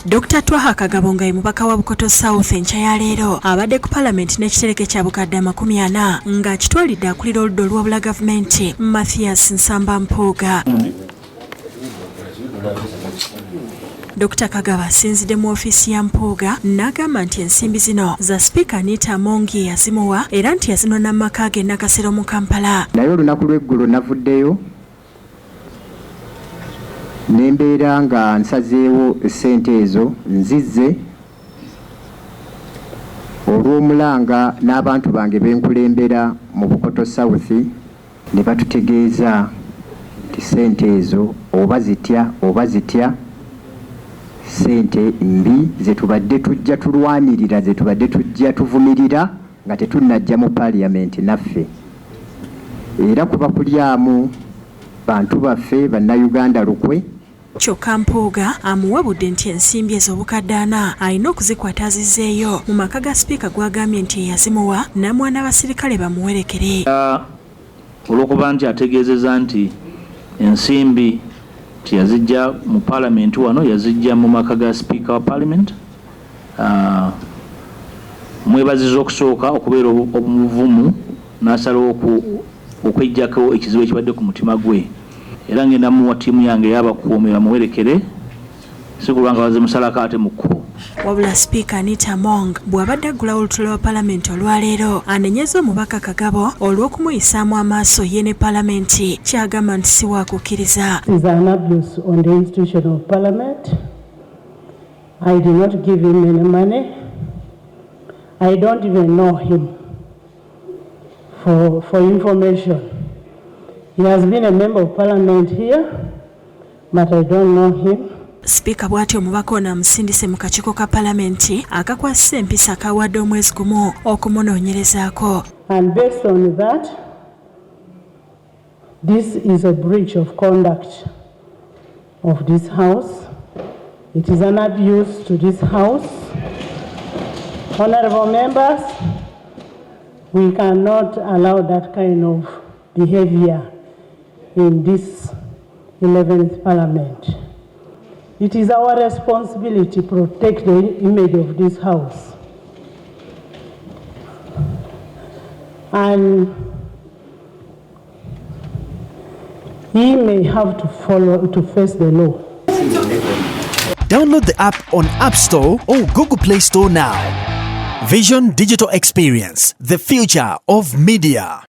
Dr. Twaha Kagabo nga ye mubaka wa Bukoto South enkya ya leero abadde ku Parliament n'ekitereke kya bukadde 40 ng'akitwalidde akulira oludda olw'obula gavumenti Mathias Nsamba Mpuuga. Dr. Kagabo asinzidde mu ofiisi ya Mpuuga n'agamba nti ensimbi zino za Speaker Anita Mongi yazimuwa era nti yazinona mu maka ge Nakasero mu Kampala. Naye olunaku lw'eggulo navuddeyo nembeera nga nsazeewo ssente ezo nzizze olw'omulanga n'abantu bange benkulembera mu Bukoto South ne batutegeeza nti ssente ezo oba zitya ssente mbi zetubadde tujja tulwanirira zetubadde tujja tuvumirira nga tetunnajja mu Parliament naffe era kuba kulyamu bantu baffe bannayuganda lukwe. Kyokka Mpuuga amuwabudde nti ensimbi ez'obukadde 4 alina okuzikwata azizzeeyo mu maka ga Sipiika gw'agambye nti yazimuwa namwana abasirikale bamuwerekere. Olw'okuba nti ategeezezza nti ensimbi yazijja mu Parliament wano yazijja mu maka ga Sipiika wa Parliament. Mwebaziza okusooka okubeera omuvumu n'asalawo okweggyako ekizibu ekibadde ku mutima gwe. Era ngenda muwa ttiimu yange y'abakuumi bamuwerekere si kulwa nga bazimusalako ate mu kkubo. Wabula Speaker Anita Mongi bw'abadde aggulawo olutuula lwa Parliament olwaleero anenyeza omubaka Kagabo olw'okumuyisaamu amaaso ye ne Parliament kyagamba nti si waakukkiriza. This is an abuse on the institution of Parliament. I did not give him any money. I don't even know him. For information, he has been a member of Parliament here, but I don't know him. Speaker bw'atyo omubaka ono amusindise mu kakiiko ka Parliament akakwasisa empisa akawadde omwezi gumu okumunoonyerezaako. And based on that, this is a breach of conduct of this House. It is an abuse to this House. Honorable members, we cannot allow that kind of behavior in this 11th Parliament. It is our responsibility to protect the image of this House. And he may have to face the law. Download the app on App Store or Google Play Store now. Vision Digital Experience, the future of media.